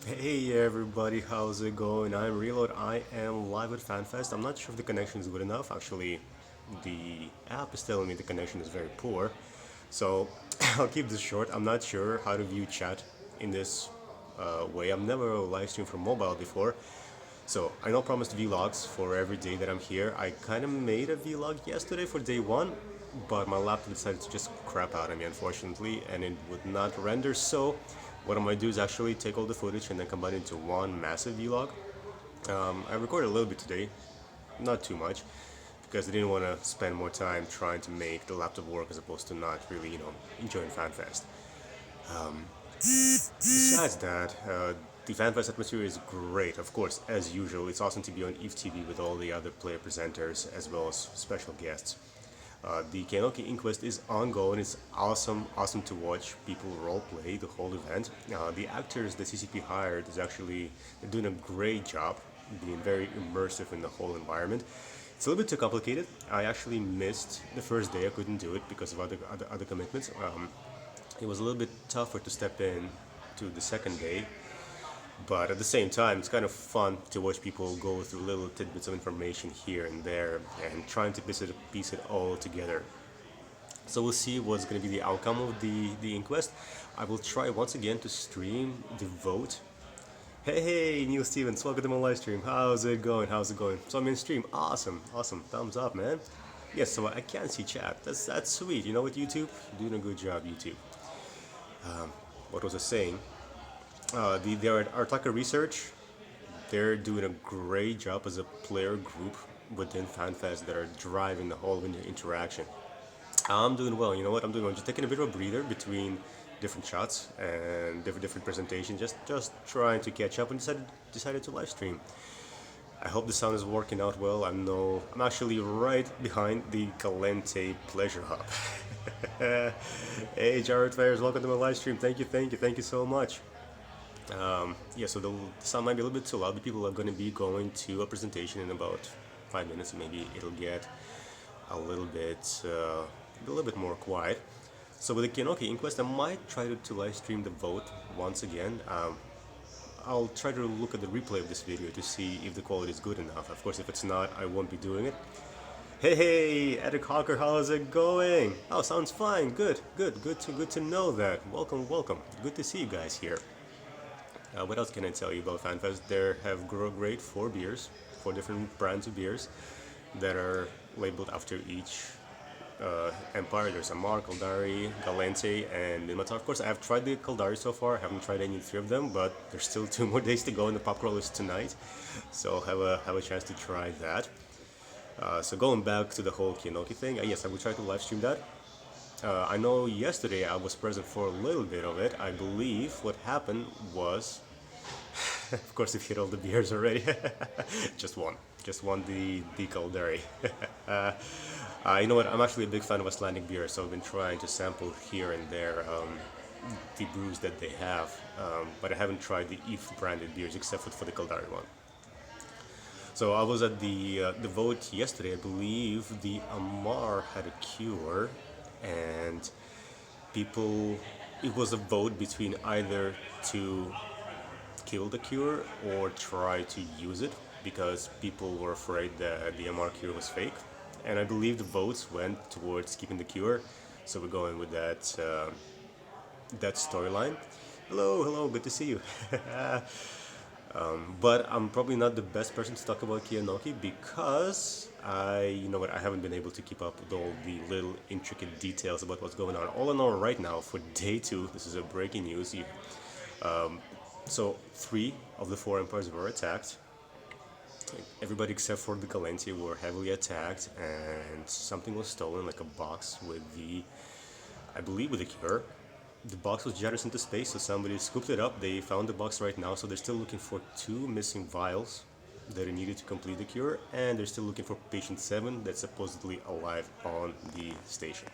Hey everybody, how's it going? I'm Reload. I am live at FanFest. I'm not sure if the connection is good enough. Actually, the app is telling me the connection is very poor. So I'll keep this short. I'm not sure how to view chat in this way. I've never live streamed from mobile before. So I know promised vlogs for every day that I'm here. I kind of made a vlog yesterday for day one, but my laptop decided to just crap out on me, unfortunately, and it would not render. So what I'm gonna do is actually take all the footage and then combine it into one massive vlog. I recorded a little bit today, not too much, because I didn't want to spend more time trying to make the laptop work as opposed to not really, enjoying FanFest. Besides that, the FanFest atmosphere is great. Of course, as usual, it's awesome to be on EVE TV with all the other player presenters as well as special guests. The Kenoki Inquest is ongoing. It's awesome to watch people roleplay the whole event. The actors the CCP hired is actually doing a great job, being very immersive in the whole environment. It's a little bit too complicated. I actually missed the first day. I couldn't do it because of other commitments. It was a little bit tougher to step in to the second day, but at the same time, it's kind of fun to watch people go through little tidbits of information here and there and trying to piece it all together. So we'll see what's going to be the outcome of the inquest. I will try once again to stream the vote. Hey, Neil Stevens, welcome to my live stream. How's it going? How's it going? So I'm in stream. Awesome. Thumbs up, man. Yes, so I can see chat. That's sweet. You know what, YouTube? You're doing a good job, YouTube. What was I saying? They're at Artaka Research. They're doing a great job as a player group within FanFest that are driving the whole interaction. I'm doing well. You know what? I'm doing well. Just taking a bit of a breather between different shots and different presentations. Just trying to catch up and decided to live stream. I hope the sound is working out well. I'm actually right behind the Calente Pleasure Hub. Hey, Jared Fires, welcome to my live stream. Thank you so much. Yeah, so the sound might be a little bit too loud. The people are going to be going to a presentation in about 5 minutes. Maybe it'll get a little bit more quiet. So with the Kenoki Inquest, I might try to live stream the vote once again. I'll try to look at the replay of this video to see if the quality is good enough. Of course, if it's not, I won't be doing it. Hey, Eric Hawker, how's it going? Oh, sounds fine. Good to know that. Welcome. Good to see you guys here. What else can I tell you about FanFest? There have great 4 beers, 4 different brands of beers that are labeled after each empire. There's Amar, Kaldari, Galente, and Minmatar. Of course, I have tried the Kaldari so far. I haven't tried any 3 of them, but there's still 2 more days to go, and the pop crawl is tonight, so have a chance to try that. So going back to the whole Kenoki thing, yes, I will try to live stream that. I know yesterday I was present for a little bit of it. I believe what happened was, of course, you've hit all the beers already. just one the Caldari. You know what? I'm actually a big fan of Icelandic beer, so I've been trying to sample here and there the brews that they have, but I haven't tried the EVE branded beers except for the Caldari one. So I was at the vote yesterday. I believe the Amar had a cure, and it was a vote between either to kill the cure or try to use it because people were afraid that the Amar cure was fake. And I believe the votes went towards keeping the cure, so we're going with that storyline. Hello, good to see you. But I'm probably not the best person to talk about Kenoki because I haven't been able to keep up with all the little intricate details about what's going on. All in all, right now for day 2, this is a breaking news. So 3 of the 4 empires were attacked. Everybody except for the Galenti were heavily attacked, and something was stolen, like a box with I believe with the cure. The box was jettisoned into space, so somebody scooped it up. They found the box right now, so they're still looking for 2 missing vials that are needed to complete the cure, and they're still looking for patient 7 that's supposedly alive on the station.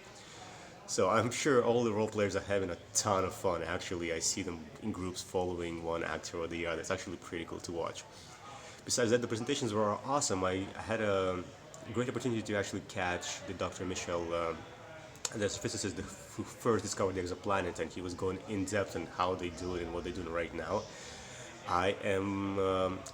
So I'm sure all the role players are having a ton of fun. Actually, I see them in groups following one actor or the other. It's actually pretty cool to watch. Besides that, the presentations were awesome. I had a great opportunity to actually catch the Dr. Michel, the physicist who first discovered the exoplanet, and he was going in depth on how they do it and what they're doing right now. I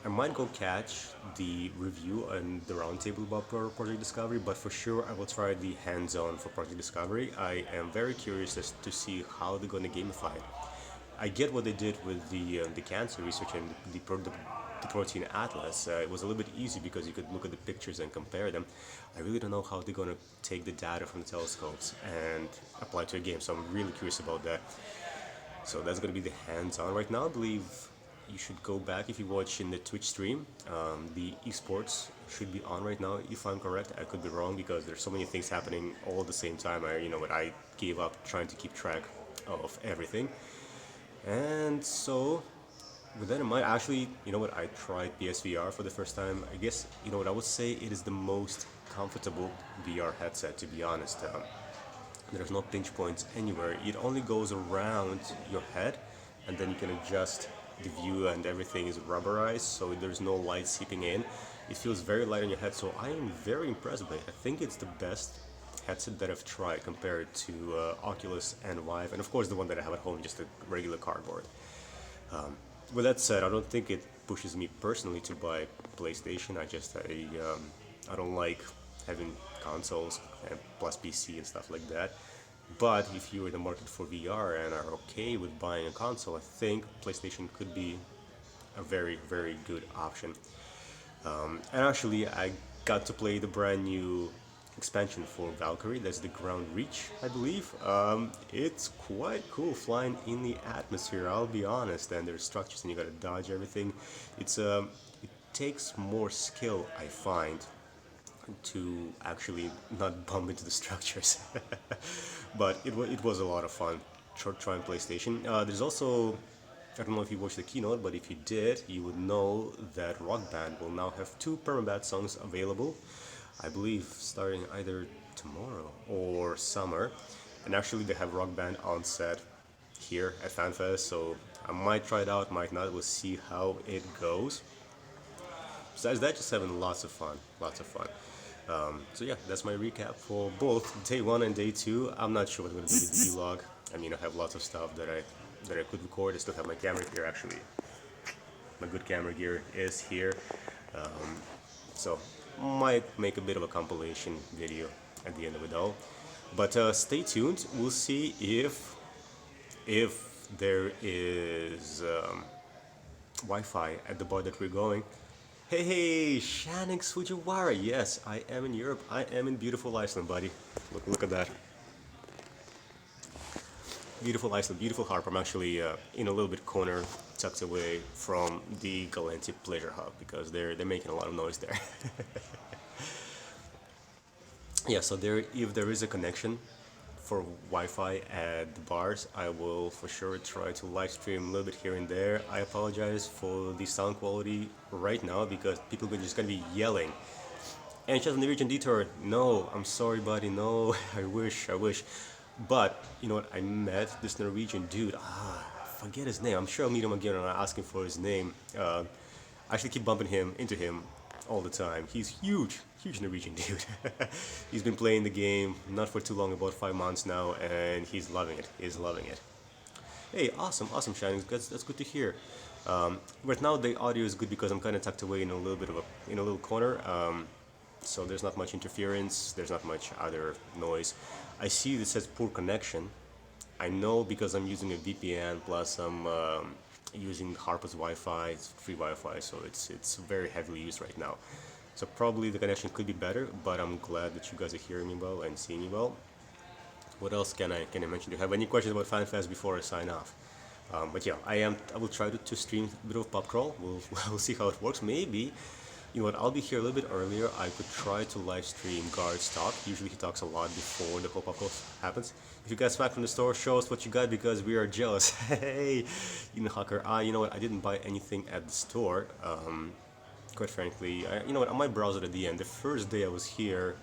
might go catch the review and the roundtable about Project Discovery, but for sure I will try the hands-on for Project Discovery. I am very curious as to see how they're going to gamify it. I get what they did with the cancer research and the protein atlas. It was a little bit easy because you could look at the pictures and compare them. I really don't know how they're going to take the data from the telescopes and apply it to a game, so I'm really curious about that. So that's going to be the hands-on right now. I believe you should go back if you watch in the Twitch stream. The esports should be on right now, if I'm correct. I could be wrong because there's so many things happening all at the same time. I gave up trying to keep track of everything. And so, with that in mind, actually, I tried PSVR for the first time. I guess, I would say it is the most comfortable VR headset, to be honest. There's no pinch points anywhere. It only goes around your head, and then you can adjust the view, and everything is rubberized, so there's no light seeping in. It feels very light on your head, so I am very impressed by it. I think it's the best headset that I've tried compared to Oculus and Vive, and of course the one that I have at home, just a regular cardboard. With that said, I don't think it pushes me personally to buy PlayStation. I don't like having consoles and plus PC and stuff like that. But if you're in the market for VR and are okay with buying a console, I think PlayStation could be a very, very good option. And actually, I got to play the brand new expansion for Valkyrie. That's the Ground Reach, I believe. It's quite cool flying in the atmosphere, I'll be honest. And there's structures and you gotta dodge everything. It takes more skill, I find, to actually not bump into the structures. But it was a lot of fun trying PlayStation. There's also, I don't know if you watched the keynote, but if you did, you would know that Rock Band will now have 2 Permabat songs available, I believe starting either tomorrow or summer. And actually they have Rock Band on set here at FanFest, so I might try it out, might not, we'll see how it goes. Besides that, just having lots of fun, lots of fun. So yeah, that's my recap for both day 1 and day 2. I'm not sure what I'm going to do with the vlog. I mean, I have lots of stuff that I could record. I still have my camera gear, actually. My good camera gear is here. So might make a bit of a compilation video at the end of it all. But stay tuned. We'll see if there is Wi-Fi at the bar that we're going. Hey, Shanix Fujiwara. Yes, I am in Europe. I am in beautiful Iceland, buddy. Look at that. Beautiful Iceland, beautiful harbor. I'm actually in a little bit corner, tucked away from the Galanti Pleasure Hub because they're making a lot of noise there. Yeah, so if there is a connection for Wi-Fi at the bars, I will for sure try to live stream a little bit here and there. I apologize for the sound quality right now because people are just gonna be yelling. And just on the region detour, no, I'm sorry buddy, no, I wish. But, you know what, I met this Norwegian dude, forget his name, I'm sure I'll meet him again and I'll ask him for his name. I actually keep bumping into him all the time. He's huge Norwegian dude. He's been playing the game, not for too long, about 5 months now, and he's loving it, Hey, awesome, Shining, that's good to hear. Right now the audio is good because I'm kind of tucked away in a little corner, so there's not much interference, there's not much other noise. I see this says poor connection. I know because I'm using a VPN plus I'm using Harpo's Wi-Fi. It's free Wi-Fi, so it's very heavily used right now. So probably the connection could be better, but I'm glad that you guys are hearing me well and seeing me well. What else can I mention? Do you have any questions about FanFest before I sign off? But yeah, I will try to stream a bit of pub crawl. We'll see how it works. Maybe, you know what, I'll be here a little bit earlier. I could try to live stream Guard's talk. Usually he talks a lot before the whole pub crawl happens. If you guys back from the store, show us what you got because we are jealous. Hey, Hacker. You know what, I didn't buy anything at the store. Quite frankly, you know what, I might browse it at the end. The first day I was here,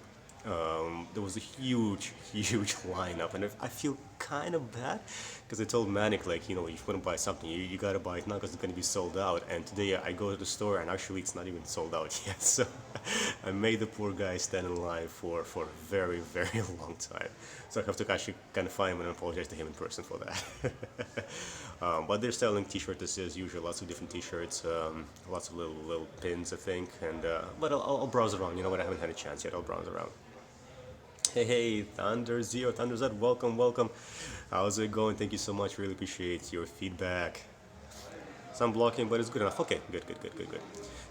there was a huge lineup, and I feel kind of bad because I told Manic, like, you know, if you want to buy something, you gotta buy it now because it's gonna be sold out. And today I go to the store and actually it's not even sold out yet. So I made the poor guy stand in line for a very, very long time. So I have to actually kind of find him and apologize to him in person for that. But they're selling t-shirts as usual, lots of different t-shirts, lots of little pins, I think. And but I'll browse around. You know what? I haven't had a chance yet. I'll browse around. Hey, Thunder Zero, Thunder Z, welcome. How's it going? Thank you so much. Really appreciate your feedback. Some blocking, but it's good enough. Okay, good.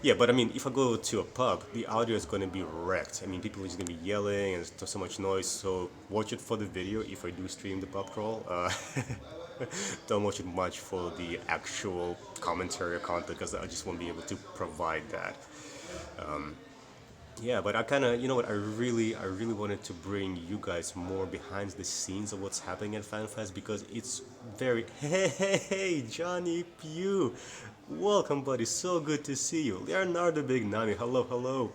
Yeah, but I mean, if I go to a pub, the audio is going to be wrecked. I mean, people are just going to be yelling and there's so much noise. So watch it for the video if I do stream the pub crawl. Don't watch it much for the actual commentary or content because I just won't be able to provide that. Yeah, but I kind of, you know what, I really wanted to bring you guys more behind the scenes of what's happening at FanFest because it's very, hey, Johnny Pew, welcome, buddy, so good to see you. Leonardo Big Nami, hello.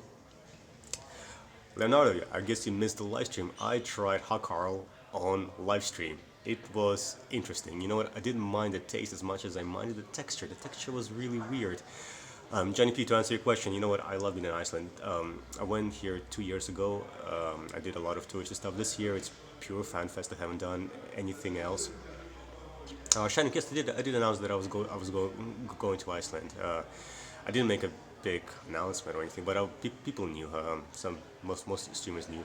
Leonardo, I guess you missed the live stream. I tried Hakarl on live stream. It was interesting. You know what? I didn't mind the taste as much as I minded the texture. The texture was really weird. Johnny P, to answer your question, you know what? I love being in Iceland. I went here 2 years ago. I did a lot of touristy stuff. This year it's pure fan fest. I haven't done anything else. Shining Kiss, I did announce that going to Iceland. I didn't make a big announcement or anything, but people knew. Most streamers knew.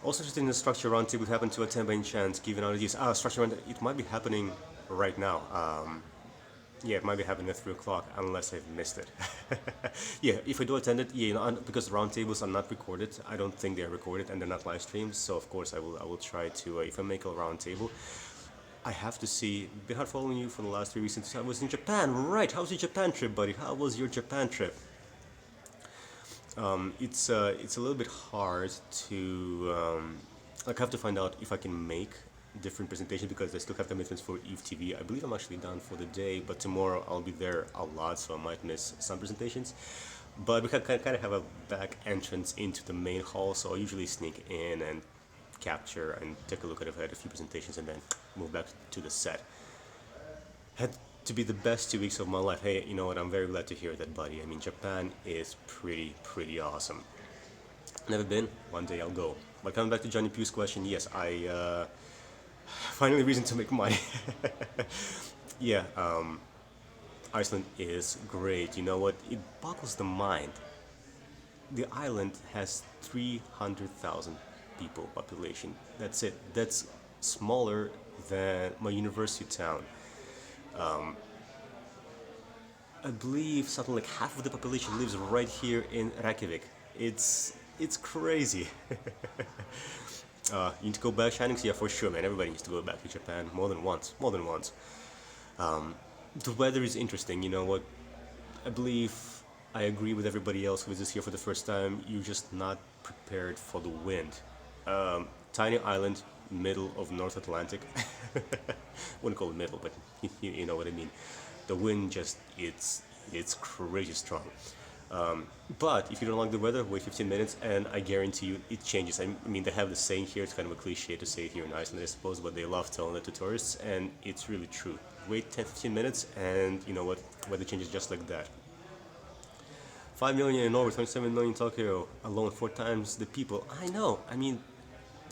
Also interested in the structure roundtable. It happened to attend by any chance, given out ideas. Structure round. It might be happening right now. Yeah, it might be happening at 3 o'clock unless I've missed it. Yeah, if I do attend it, yeah, you know, because roundtables are not recorded. I don't think they're recorded and they're not live streamed. So of course I will try to if I make a roundtable. I have to see. Been hard following you for the last 3 weeks since I was in Japan. Right? How's your Japan trip, buddy? How was your Japan trip? It's a little bit hard to like I have to find out if I can make different presentations because I still have commitments for EVE TV. I believe I'm actually done for the day, but tomorrow I'll be there a lot, so I might miss some presentations. But we can kind of have a back entrance into the main hall, so I'll usually sneak in and capture and take a look at a few presentations and then move back to the set. Had to be the best 2 weeks of my life. Hey, you know what? I'm very glad to hear that, buddy. I mean, Japan is pretty awesome. Never been. One day I'll go. But coming back to Johnny Pugh's question, yes, I finally reason to make money. Yeah, Iceland is great. You know what? It boggles the mind. The island has 300,000 people population. That's it. That's smaller than my university town. I believe something like half of the population lives right here in Reykjavik. It's crazy. You need to go back, Shinings? Yeah, for sure, man. Everybody needs to go back to Japan more than once. More than once. The weather is interesting. You know what? I believe I agree with everybody else who is here for the first time. You're just not prepared for the wind. Tiny island, middle of North Atlantic. Wouldn't call it middle, but you know what I mean. The wind just it's crazy strong. But if you don't like the weather, wait 15 minutes, and I guarantee you it changes. I mean, they have the saying here. It's kind of a cliche to say it here in Iceland, I suppose, but they love telling that to tourists, and it's really true. Wait 10-15 minutes, and you know what? Weather changes just like that. 5 million in Norway, 27 million in Tokyo, alone 4 times the people. I know. I mean,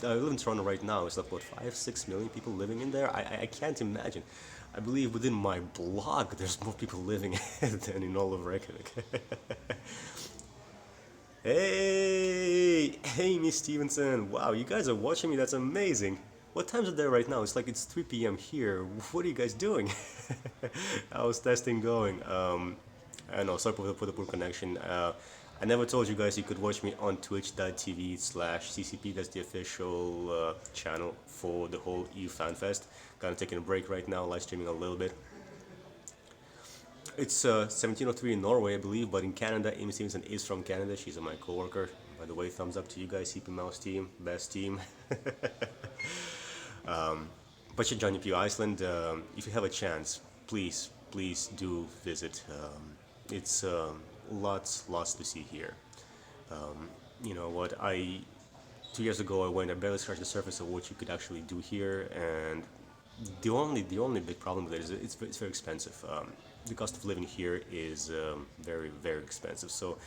I live in Toronto right now. It's like what 5-6 million people living in there. I can't imagine. I believe within my blog there's more people living than in all of Reykjavik. Hey, Miss Stevenson. Wow, you guys are watching me. That's amazing. What time is it there right now? It's like it's 3 p.m. here. What are you guys doing? How's testing going? I know, sorry for the poor connection. I never told you guys you could watch me on twitch.tv/ccp. That's the official channel for the whole EVE FanFest. Kind of taking a break right now, live streaming a little bit. It's 17:03 in Norway, I believe, but in Canada, Amy Stevenson is from Canada. She's my coworker. By the way, thumbs up to you guys, CP Mouse team, best team. But yeah, Johnny P. Iceland, if you have a chance, please do visit. It's lots to see here. You know what? 2 years ago I went. I barely scratched the surface of what you could actually do here, and the only big problem with it is it's very expensive. The cost of living here is very expensive. So,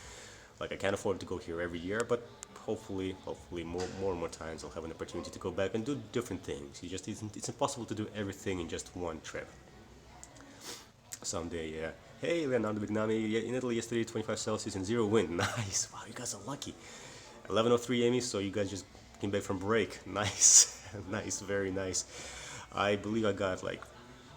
like, I can't afford to go here every year, but hopefully more and more times I'll have an opportunity to go back and do different things. It's impossible to do everything in just one trip. Someday, yeah. Hey, Leonardo Bignami. Yeah, in Italy yesterday, 25 Celsius and 0 wind. Nice. Wow, you guys are lucky. 11:03 Amy, so you guys just came back from break. Nice. Nice, very nice. I believe I got like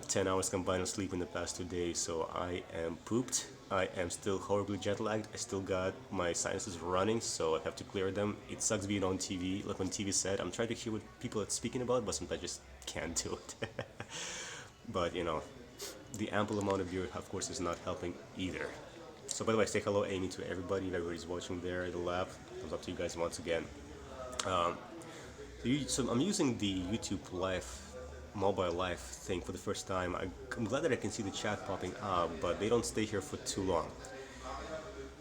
10 hours combined of sleep in the past 2 days, so I am pooped. I am still horribly jet lagged. I still got my sinuses running, so I have to clear them. It sucks being on TV, like when TV said. I'm trying to hear what people are speaking about, but sometimes I just can't do it. But the ample amount of beer, of course, is not helping either. So, by the way, say hello, Amy, to everybody. Everybody's watching there at the lab. Thumbs up to you guys once again. So I'm using the YouTube Live, mobile live thing for the first time. I'm glad that I can see the chat popping up, but they don't stay here for too long.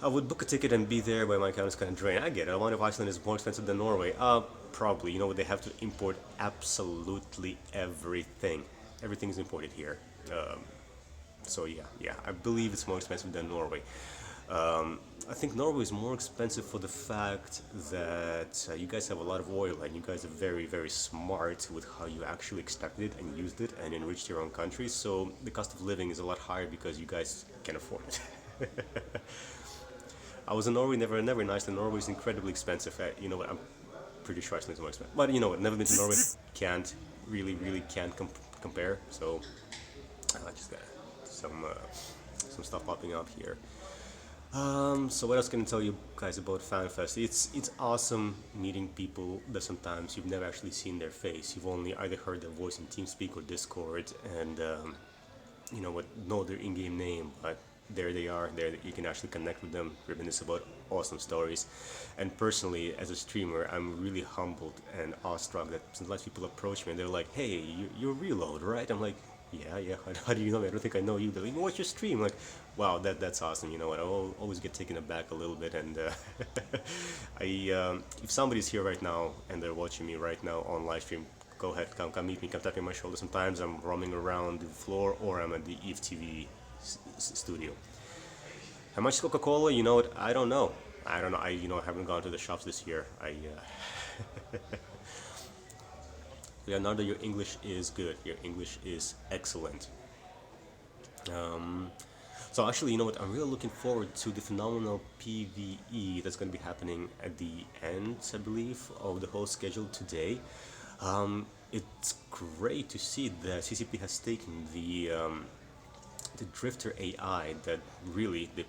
I would book a ticket and be there, but my account is kind of drained. I get it. I wonder if Iceland is more expensive than Norway. Probably. You know what? They have to import absolutely everything. Everything is imported here. So yeah, I believe it's more expensive than Norway. I think Norway is more expensive for the fact that you guys have a lot of oil and you guys are very, very smart with how you actually extracted it and used it and enriched your own country. So the cost of living is a lot higher because you guys can afford it. I was in Norway, never in Iceland. Norway is incredibly expensive. You know what? I'm pretty sure Iceland is more expensive. But you know what? Never been to Norway. Can't really can't compare. So I just got some stuff popping up here. So what else can I tell you guys about FanFest? It's awesome meeting people that sometimes you've never actually seen their face. You've only either heard their voice in TeamSpeak or Discord, and you know what, know their in-game name, but there they are. There you can actually connect with them, reminisce about awesome stories. And personally, as a streamer, I'm really humbled and awestruck that sometimes people approach me and they're like, "Hey, you're Reload, right?" I'm like, yeah. How do you know me? I don't think I know you. They're like, "What's your stream?" Like, wow, that's awesome. You know what? I always get taken aback a little bit, and if somebody's here right now and they're watching me right now on live stream, go ahead, come meet me, come tap me on my shoulder. Sometimes I'm roaming around the floor or I'm at the EVE TV studio. How much Coca-Cola? You know what? I don't know. I haven't gone to the shops this year. Leonardo, your English is good. Your English is excellent. So actually, you know what? I'm really looking forward to the phenomenal PVE that's going to be happening at the end, I believe, of the whole schedule today. It's great to see that CCP has taken the Drifter AI that really they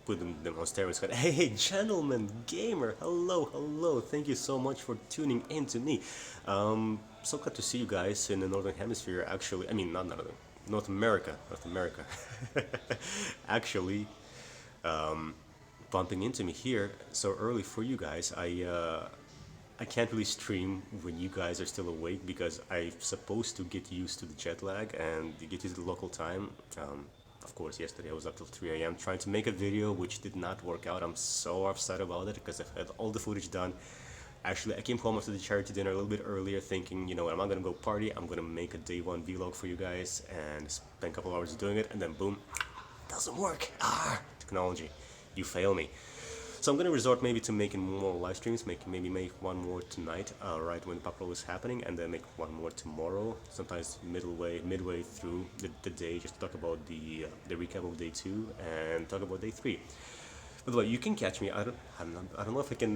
put them on steroids. Hey, gentlemen, gamer, hello. Thank you so much for tuning in to me. So glad to see you guys in the Northern Hemisphere. Actually, I mean not Northern, North America. Actually, bumping into me here so early for you guys. I can't really stream when you guys are still awake because I'm supposed to get used to the jet lag and get used to the local time. Of course, yesterday I was up till 3 a.m. trying to make a video which did not work out. I'm so upset about it because I've had all the footage done. Actually, I came home after the charity dinner a little bit earlier thinking, you know what, I'm not going to go party. I'm going to make a day one vlog for you guys and spend a couple hours doing it. And then boom, doesn't work. Technology, you fail me. So I'm going to resort maybe to making more live streams, maybe make one more tonight, right when the pop roll is happening, and then make one more tomorrow, sometimes midway through the day, just to talk about the recap of day 2 and talk about day 3. By the way, you can catch me. I don't know if I can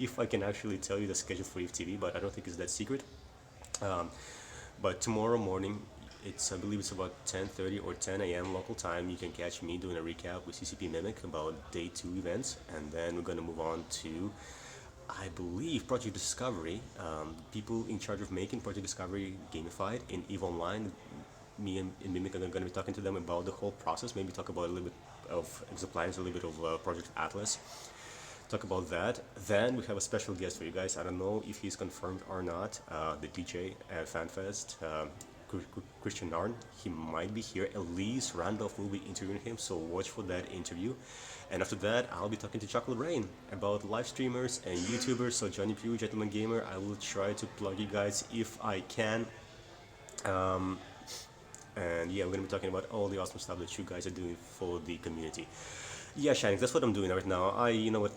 if I can actually tell you the schedule for EVE TV, but I don't think it's that secret. But tomorrow morning, I believe it's about 10:30 or 10 a.m. local time. You can catch me doing a recap with CCP Mimic about day 2 events, and then we're gonna move on to, I believe, Project Discovery. People in charge of making Project Discovery gamified in EVE Online. Me and Mimic are gonna be talking to them about the whole process. Maybe talk about a little bit of Exoplanets, a little bit of Project Atlas. Talk about that. Then we have a special guest for you guys. I don't know if he's confirmed or not. The DJ at FanFest. Christian Narn, he might be here. Elise Randolph will be interviewing him, so watch for that interview. And after that, I'll be talking to Chocolate Rain about live streamers and YouTubers. So Johnny Pugh, Gentleman Gamer, I will try to plug you guys if I can. And yeah, we're gonna be talking about all the awesome stuff that you guys are doing for the community. Yeah, Shanix, that's what I'm doing right now. You know what,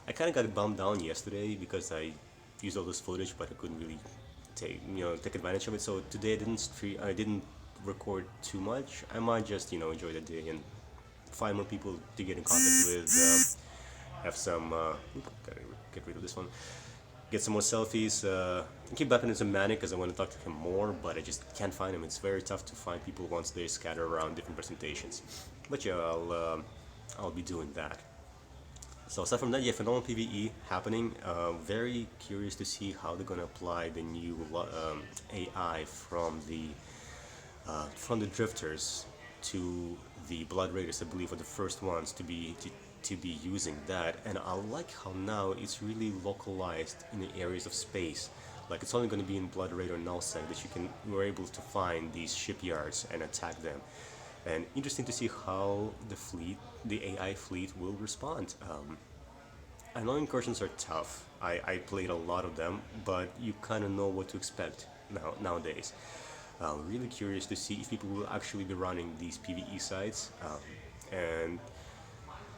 I kind of got bummed down yesterday because I used all this footage, but I couldn't really take advantage of it. So today I didn't record too much. I might just enjoy the day and find more people to get in contact with. Have some. Gotta get rid of this one. Get some more selfies. Keep Bappin is a manic because I want to talk to him more, but I just can't find him. It's very tough to find people once they scatter around different presentations. But yeah, I'll be doing that. So aside from that, yeah, phenomenal PVE happening. Very curious to see how they're gonna apply the new AI from the drifters to the blood raiders. I believe are the first ones to be using that, and I like how now it's really localized in the areas of space. Like it's only going to be in Blood Raider Nullsec that you're able to find these shipyards and attack them. And interesting to see how the AI fleet will respond. I know incursions are tough. I played a lot of them, but you kind of know what to expect nowadays. Really curious to see if people will actually be running these PvE sites. And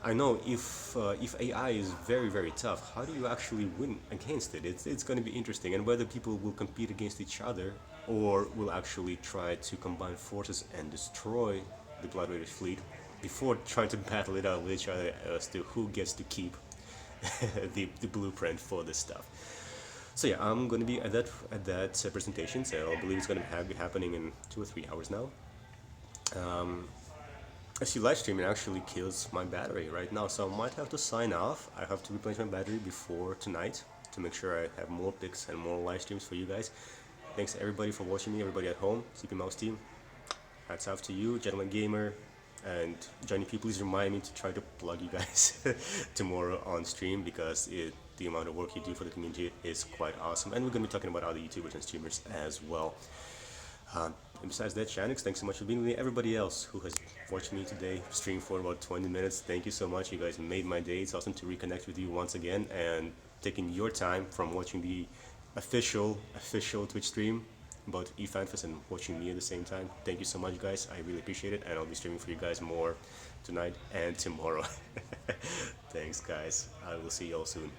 I know if AI is very tough, how do you actually win against it? It's going to be interesting, and whether people will compete against each other or will actually try to combine forces and destroy the Blood Raiders fleet before trying to battle it out with each other as to who gets to keep the blueprint for this stuff. So yeah, I'm going to be at that presentation. So I believe it's going to be happening in 2 or 3 hours now. I see live streaming actually kills my battery right now, so I might have to sign off. I have to replenish my battery before tonight to make sure I have more pics and more live streams for you guys. Thanks everybody for watching me, everybody at home, CP Mouse team. Hats off to you, Gentleman Gamer, and Johnny P. Please remind me to try to plug you guys tomorrow on stream because the amount of work you do for the community is quite awesome. And we're going to be talking about other YouTubers and streamers as well. And besides that, Shanix, thanks so much for being with me. Everybody else who has watched me today stream for about 20 minutes, thank you so much. You guys made my day. It's awesome to reconnect with you once again and taking your time from watching the official Twitch stream about EVE Fanfest and watching me at the same time. Thank you so much, guys. I really appreciate it, and I'll be streaming for you guys more tonight and tomorrow. Thanks, guys. I will see you all soon.